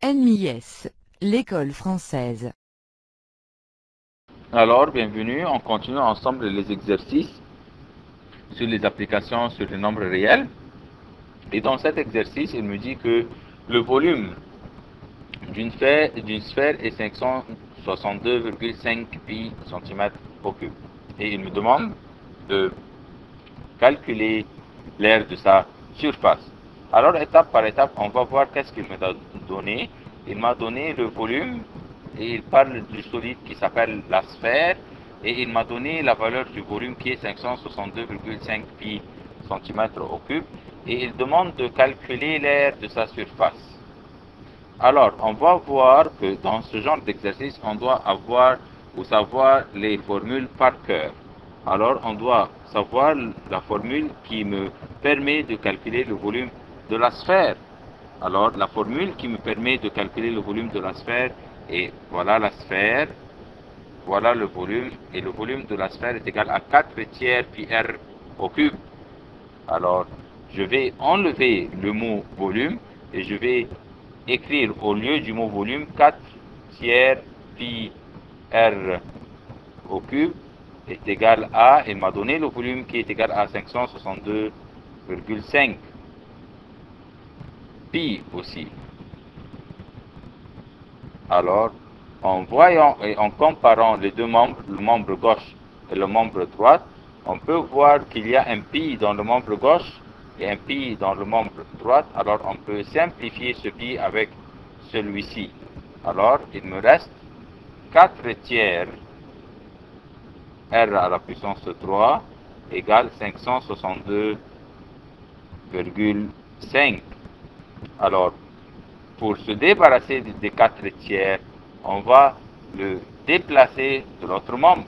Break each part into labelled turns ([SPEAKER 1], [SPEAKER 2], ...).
[SPEAKER 1] NMIS, l'école française.
[SPEAKER 2] Alors, bienvenue, on continue ensemble les exercices sur les applications sur les nombres réels. Et dans cet exercice, il me dit que le volume d'une sphère est 562,5 pi cm au cube. Et il me demande de calculer l'aire de sa surface. Alors, étape par étape, on va voir qu'est-ce qu'il m'a donné. Il m'a donné le volume et il parle du solide qui s'appelle la sphère et il m'a donné la valeur du volume qui est 562,5 pi cm au cube et il demande de calculer l'aire de sa surface. Alors, on va voir que dans ce genre d'exercice, on doit avoir ou savoir les formules par cœur. Alors, on doit savoir la formule qui me permet de calculer le volume de la sphère. Alors, la formule qui me permet de calculer le volume de la sphère est, voilà la sphère, voilà le volume, et le volume de la sphère est égal à 4 tiers pi r au cube. Alors, je vais enlever le mot volume et je vais écrire au lieu du mot volume 4 tiers pi r au cube est égal à, il m'a donné le volume qui est égal à 562,5 pi aussi. Alors, en voyant et en comparant les deux membres, le membre gauche et le membre droit, on peut voir qu'il y a un pi dans le membre gauche et un pi dans le membre droit. Alors, on peut simplifier ce pi avec celui-ci. Alors, il me reste 4 tiers r à la puissance 3 égale 562,5. Alors, pour se débarrasser des 4 tiers, on va le déplacer de l'autre membre.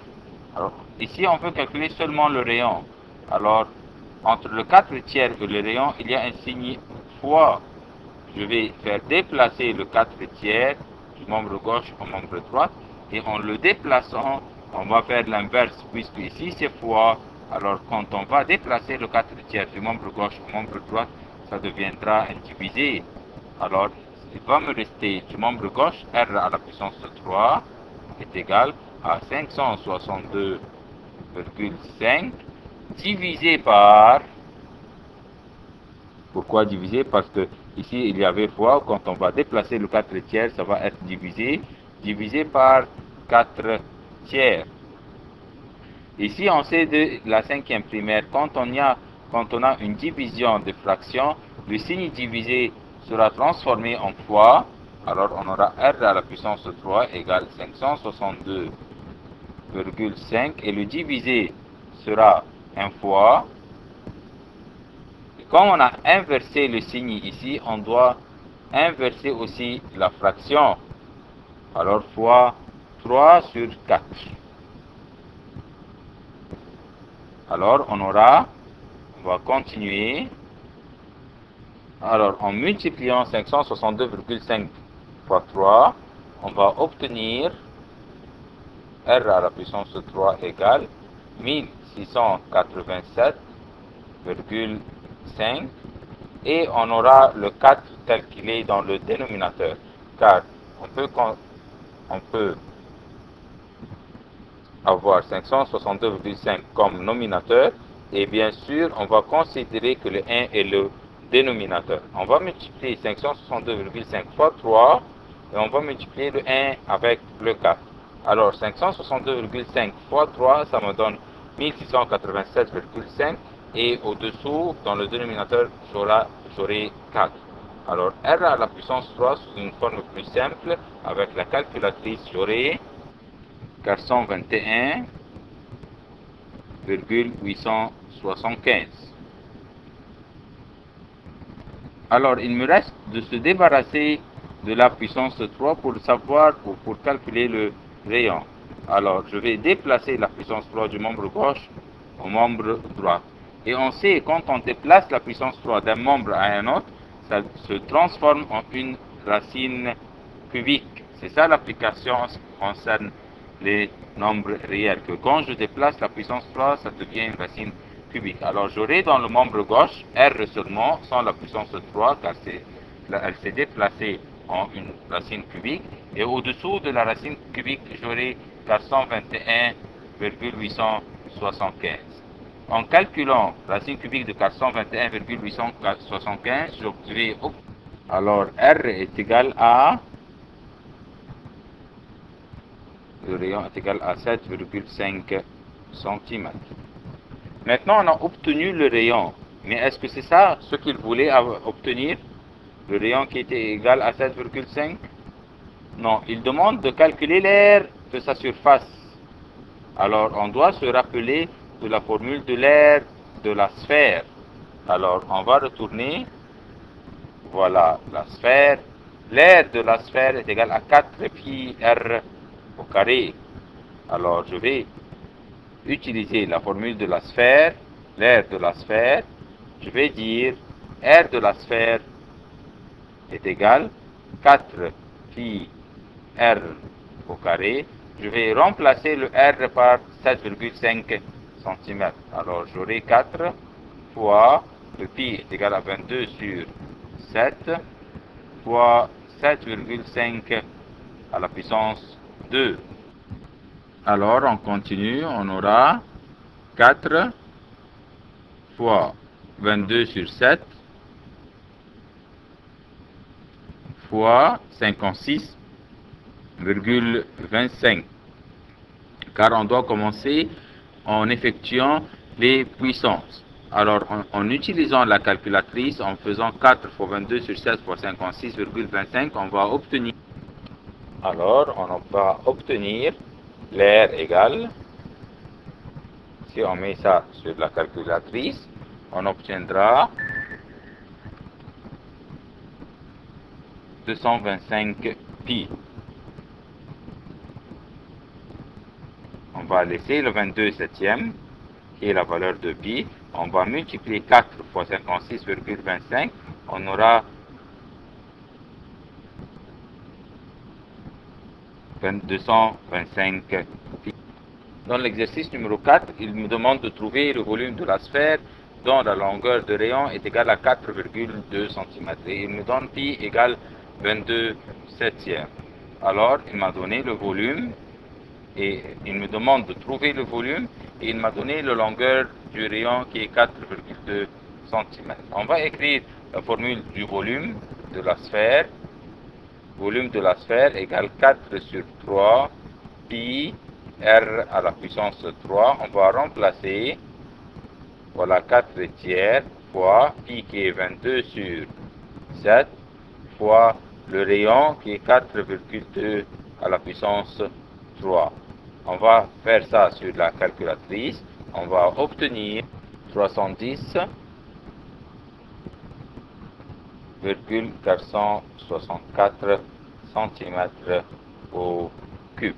[SPEAKER 2] Alors, ici, on veut calculer seulement le rayon. Alors, entre le 4 tiers et le rayon, il y a un signe fois. Je vais faire déplacer le 4 tiers du membre gauche au membre droit. Et en le déplaçant, on va faire l'inverse, puisque ici c'est fois. Alors, quand on va déplacer le 4 tiers du membre gauche au membre droit, ça deviendra un divisé. Alors, il va me rester du membre gauche, r à la puissance 3 est égal à 562,5 divisé par... Pourquoi divisé? Parce que ici, il y avait fois, quand on va déplacer le 4 tiers, ça va être divisé par 4 tiers. Ici, on sait de la cinquième primaire, quand on a une division de fraction, le signe divisé sera transformé en fois. Alors, on aura r à la puissance 3 égale 562,5 et le divisé sera un fois. Et comme on a inversé le signe ici, on doit inverser aussi la fraction. Alors, fois 3 sur 4. Alors, on va continuer. Alors, en multipliant 562,5 fois 3, on va obtenir r à la puissance 3 égale 1687,5 et on aura le 4 tel qu'il est dans le dénominateur, car on peut avoir 562,5 comme nominateur et bien sûr on va considérer que le 1 est le dénominateur. On va multiplier 562,5 fois 3 et on va multiplier le 1 avec le 4. Alors 562,5 fois 3 ça me donne 1687,5 et au-dessous dans le dénominateur j'aurai 4. Alors r à la puissance 3 sous une forme plus simple avec la calculatrice j'aurai 421,875. Alors, il me reste de se débarrasser de la puissance 3 pour savoir, pour calculer le rayon. Alors, je vais déplacer la puissance 3 du membre gauche au membre droit. Et on sait, quand on déplace la puissance 3 d'un membre à un autre, ça se transforme en une racine cubique. C'est ça l'application en ce qui concerne les nombres réels, que quand je déplace la puissance 3, ça devient une racine cubique. Alors j'aurai dans le membre gauche R seulement, sans la puissance 3, car elle s'est déplacée en une racine cubique. Et au-dessous de la racine cubique, j'aurai 421,875. En calculant racine cubique de 421,875, j'obtiens, alors R est égal à, le rayon est égal à 7,5 cm. Maintenant, on a obtenu le rayon. Mais est-ce que c'est ça ce qu'il voulait obtenir? Le rayon qui était égal à 7,5? Non, il demande de calculer l'aire de sa surface. Alors, on doit se rappeler de la formule de l'aire de la sphère. Alors, on va retourner. Voilà, la sphère. L'aire de la sphère est égale à 4 pi r au carré. Alors, je vais utiliser la formule de la sphère, l'aire de la sphère. Je vais dire R de la sphère est égal à 4 pi r au carré. Je vais remplacer le r par 7,5 cm. Alors j'aurai 4 fois le pi est égal à 22 sur 7 fois 7,5 à la puissance 2. Alors on continue, on aura 4 fois 22 sur 7 fois 56,25. Car on doit commencer en effectuant les puissances. Alors, en utilisant la calculatrice, en faisant 4 fois 22 sur 7 fois 56,25, on va obtenir. Alors, on va obtenir l'air égal. Si on met ça sur la calculatrice, on obtiendra 225 pi. On va laisser le 22 septième, qui est la valeur de pi. On va multiplier 4 fois 56,25. On aura 225 pi. Dans l'exercice numéro 4, il me demande de trouver le volume de la sphère dont la longueur de rayon est égale à 4,2 cm. Et il me donne pi égale 22 septième. Alors, il m'a donné le volume et il me demande de trouver le volume et il m'a donné la longueur du rayon qui est 4,2 cm. On va écrire la formule du volume de la sphère. Volume de la sphère égale 4 sur 3 pi r à la puissance 3. On va remplacer, voilà, 4 tiers fois pi qui est 22 sur 7 fois le rayon qui est 4,2 à la puissance 3. On va faire ça sur la calculatrice. On va obtenir 310,464 cm au cube.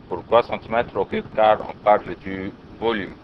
[SPEAKER 2] Pourquoi centimètres au cube? Car on parle du volume.